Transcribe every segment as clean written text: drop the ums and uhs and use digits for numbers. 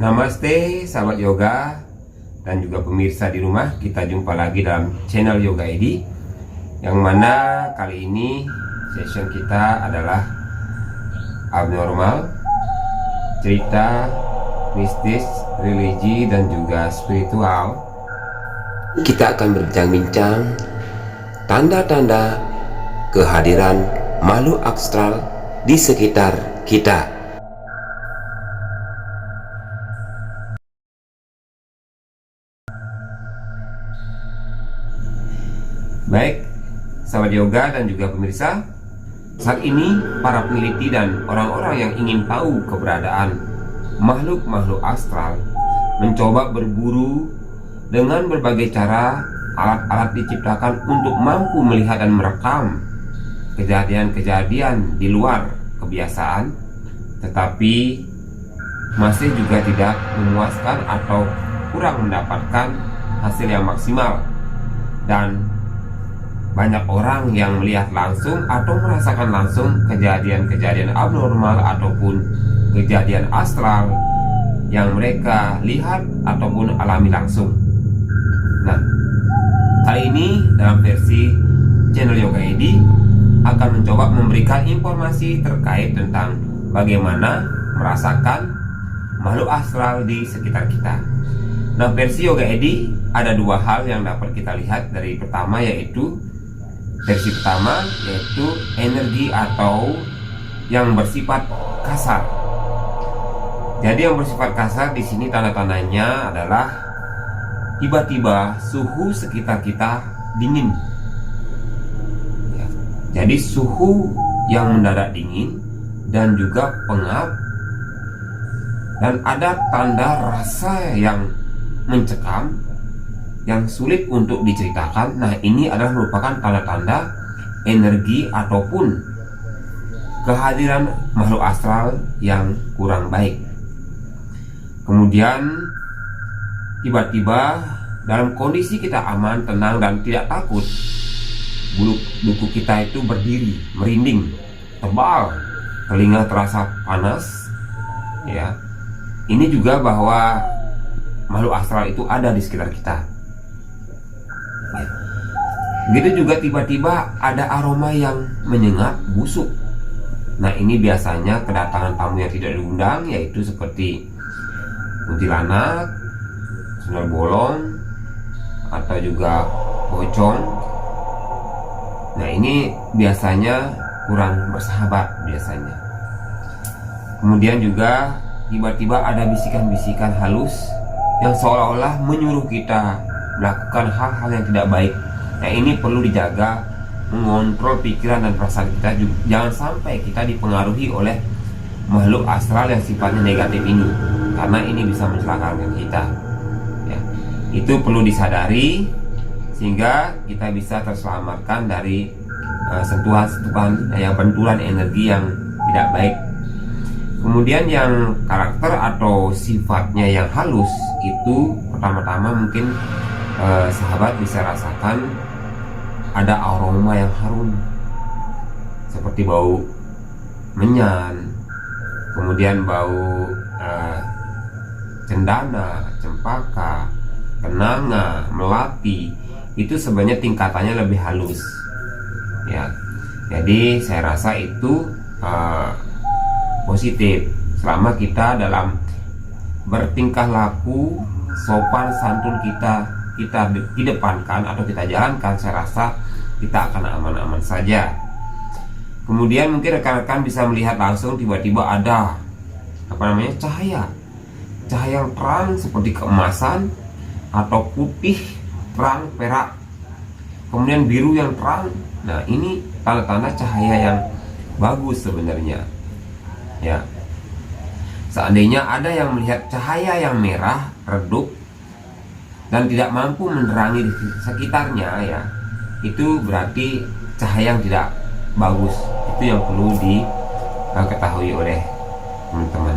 Namaste sahabat yoga dan juga pemirsa di rumah. Kita jumpa lagi dalam channel Yoga Edi, yang mana kali ini session kita adalah abnormal, cerita mistis, religi dan juga spiritual. Kita akan berbincang-bincang tanda-tanda kehadiran makhluk astral di sekitar kita. Baik, sahabat yoga dan juga pemirsa, saat ini para peneliti dan orang-orang yang ingin tahu keberadaan makhluk-makhluk astral mencoba berburu dengan berbagai cara. Alat-alat diciptakan untuk mampu melihat dan merekam kejadian-kejadian di luar kebiasaan, tetapi masih juga tidak memuaskan atau kurang mendapatkan hasil yang maksimal. Dan banyak orang yang melihat langsung atau merasakan langsung kejadian-kejadian abnormal ataupun kejadian astral yang mereka lihat ataupun alami langsung. Nah, kali ini dalam versi channel Yoga Edi akan mencoba memberikan informasi terkait tentang bagaimana merasakan makhluk astral di sekitar kita. Nah, versi Yoga Edi ada dua hal yang dapat kita lihat. Dari pertama yaitu versi pertama yaitu energi atau yang bersifat kasar. Jadi yang bersifat kasar di sini tanda-tandanya adalah tiba-tiba suhu sekitar kita dingin. Ya. Jadi suhu yang mendadak dingin dan juga pengap, dan ada tanda rasa yang mencekam yang sulit untuk diceritakan. Nah, ini adalah merupakan tanda-tanda energi ataupun kehadiran makhluk astral yang kurang baik. Kemudian tiba-tiba dalam kondisi kita aman, tenang dan tidak takut, bulu kuku kita itu berdiri, merinding, tebal, telinga terasa panas. Ya, ini juga bahwa makhluk astral itu ada di sekitar kita. Begitu juga tiba-tiba ada aroma yang menyengat, busuk. Nah, ini biasanya kedatangan tamu yang tidak diundang, yaitu seperti kuntilanak, sundel bolong, atau juga pocong. Nah, ini biasanya kurang bersahabat biasanya. Kemudian juga tiba-tiba ada bisikan-bisikan halus yang seolah-olah menyuruh kita melakukan hal-hal yang tidak baik. Nah, ini perlu dijaga, mengontrol pikiran dan perasaan kita. Jangan sampai kita dipengaruhi oleh makhluk astral yang sifatnya negatif ini, karena ini bisa mencelakakan kita. Ya, itu perlu disadari sehingga kita bisa terselamatkan dari sentuhan-sentuhan yang benturan energi yang tidak baik. Kemudian yang karakter atau sifatnya yang halus itu pertama-tama mungkin sahabat bisa rasakan ada aroma yang harum seperti bau menyan, kemudian bau cendana, cempaka, kenanga, melati. Itu sebenarnya tingkatannya lebih halus. Ya, jadi saya rasa itu positif selama kita dalam bertingkah laku, sopan santun kita kedepankan atau kita jalankan. Saya rasa kita akan aman-aman saja. Kemudian mungkin rekan-rekan bisa melihat langsung tiba-tiba ada cahaya yang terang seperti keemasan atau putih terang perak, kemudian biru yang terang. Nah, ini tanda-tanda cahaya yang bagus sebenarnya. Ya, seandainya ada yang melihat cahaya yang merah redup dan tidak mampu menerangi di sekitarnya, ya, itu berarti cahaya yang tidak bagus. Itu yang perlu diketahui oleh teman-teman.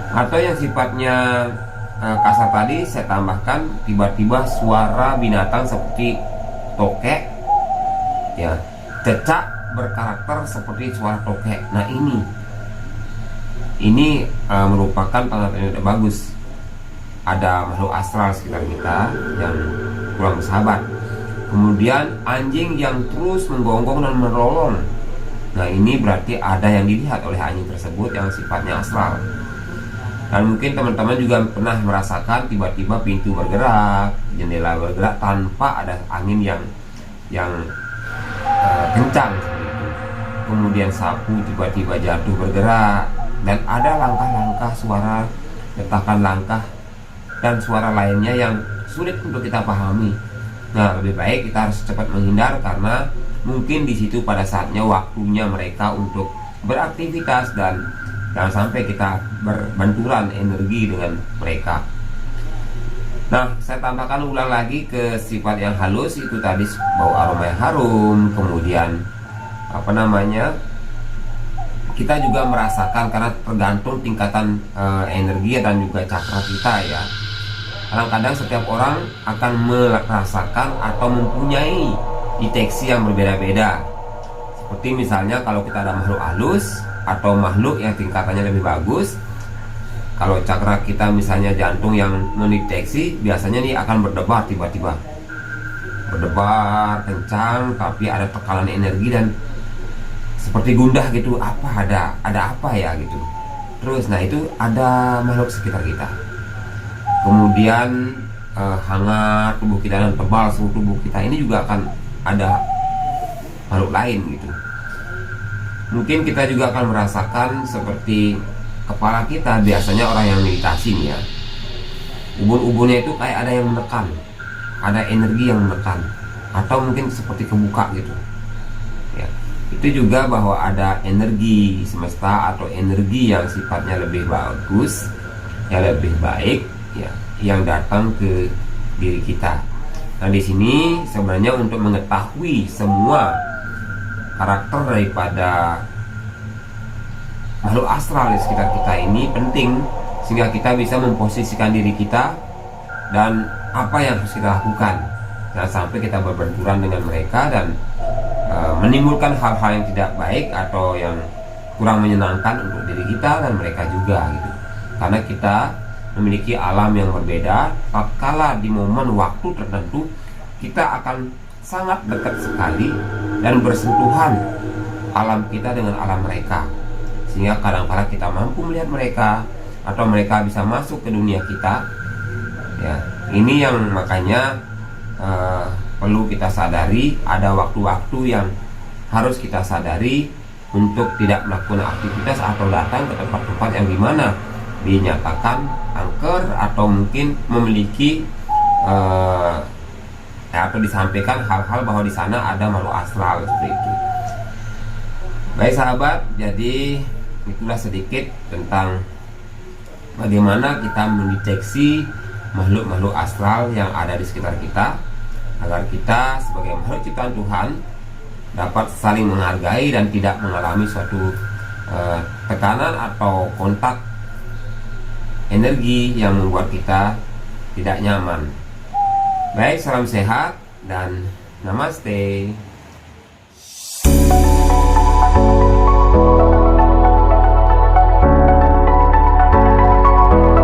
Atau yang sifatnya kasar tadi, saya tambahkan tiba-tiba suara binatang seperti tokek, ya, cecak berkarakter seperti suara tokek. Nah, ini ini merupakan tanda-tanda yang tidak bagus. Ada makhluk astral sekitar kita yang kurang bersahabat. Kemudian anjing yang terus menggonggong dan merolong. Nah, ini berarti ada yang dilihat oleh anjing tersebut yang sifatnya astral. Dan mungkin teman-teman juga pernah merasakan tiba-tiba pintu bergerak, jendela bergerak tanpa ada angin yang kencang seperti itu. Kemudian sapu tiba-tiba jatuh bergerak, dan ada langkah-langkah, suara detakan langkah dan suara lainnya yang sulit untuk kita pahami. Nah, lebih baik kita harus cepat menghindar, karena mungkin di situ pada saatnya waktunya mereka untuk beraktivitas, dan jangan sampai kita berbenturan energi dengan mereka. Nah, saya tambahkan ulang lagi ke sifat yang halus itu tadi, bau aroma yang harum. Kemudian kita juga merasakan, karena tergantung tingkatan energi dan juga cakra kita ya. Kadang-kadang setiap orang akan merasakan atau mempunyai deteksi yang berbeda-beda. Seperti misalnya kalau kita ada makhluk halus atau makhluk yang tingkatannya lebih bagus, kalau cakra kita misalnya jantung yang mendeteksi, biasanya nih akan berdebar tiba-tiba, berdebar kencang, tapi ada tekanan energi dan seperti gundah gitu. Ada apa ya gitu. Terus, nah itu ada makhluk sekitar kita. Kemudian hangat tubuh kita dan tebal suhu tubuh kita, ini juga akan ada makhluk lain gitu. Mungkin kita juga akan merasakan seperti kepala kita, biasanya orang yang meditasi nih ya, ubun-ubunnya itu kayak ada yang menekan, ada energi yang menekan, atau mungkin seperti kebuka gitu ya. Itu juga bahwa ada energi semesta atau energi yang sifatnya lebih bagus, yang lebih baik ya, yang datang ke diri kita. Nah, di sini sebenarnya untuk mengetahui semua karakter daripada makhluk astral di sekitar kita ini penting, sehingga kita bisa memposisikan diri kita dan apa yang harus kita lakukan. Jangan sampai kita berbenturan dengan mereka dan menimbulkan hal-hal yang tidak baik atau yang kurang menyenangkan untuk diri kita dan mereka juga gitu. Karena kita memiliki alam yang berbeda, tatkala di momen waktu tertentu kita akan sangat dekat sekali dan bersentuhan alam kita dengan alam mereka, sehingga kadang-kadang kita mampu melihat mereka atau mereka bisa masuk ke dunia kita ya. Ini yang makanya perlu kita sadari, ada waktu-waktu yang harus kita sadari untuk tidak melakukan aktivitas atau datang ke tempat-tempat yang dimana dinyatakan angker atau mungkin memiliki atau disampaikan hal-hal bahwa di sana ada makhluk astral seperti itu. Baik sahabat, jadi itulah sedikit tentang bagaimana kita mendeteksi makhluk-makhluk astral yang ada di sekitar kita, agar kita sebagai makhluk ciptaan Tuhan dapat saling menghargai dan tidak mengalami suatu tekanan atau kontak energi yang membuat kita tidak nyaman. Baik, salam sehat dan namaste.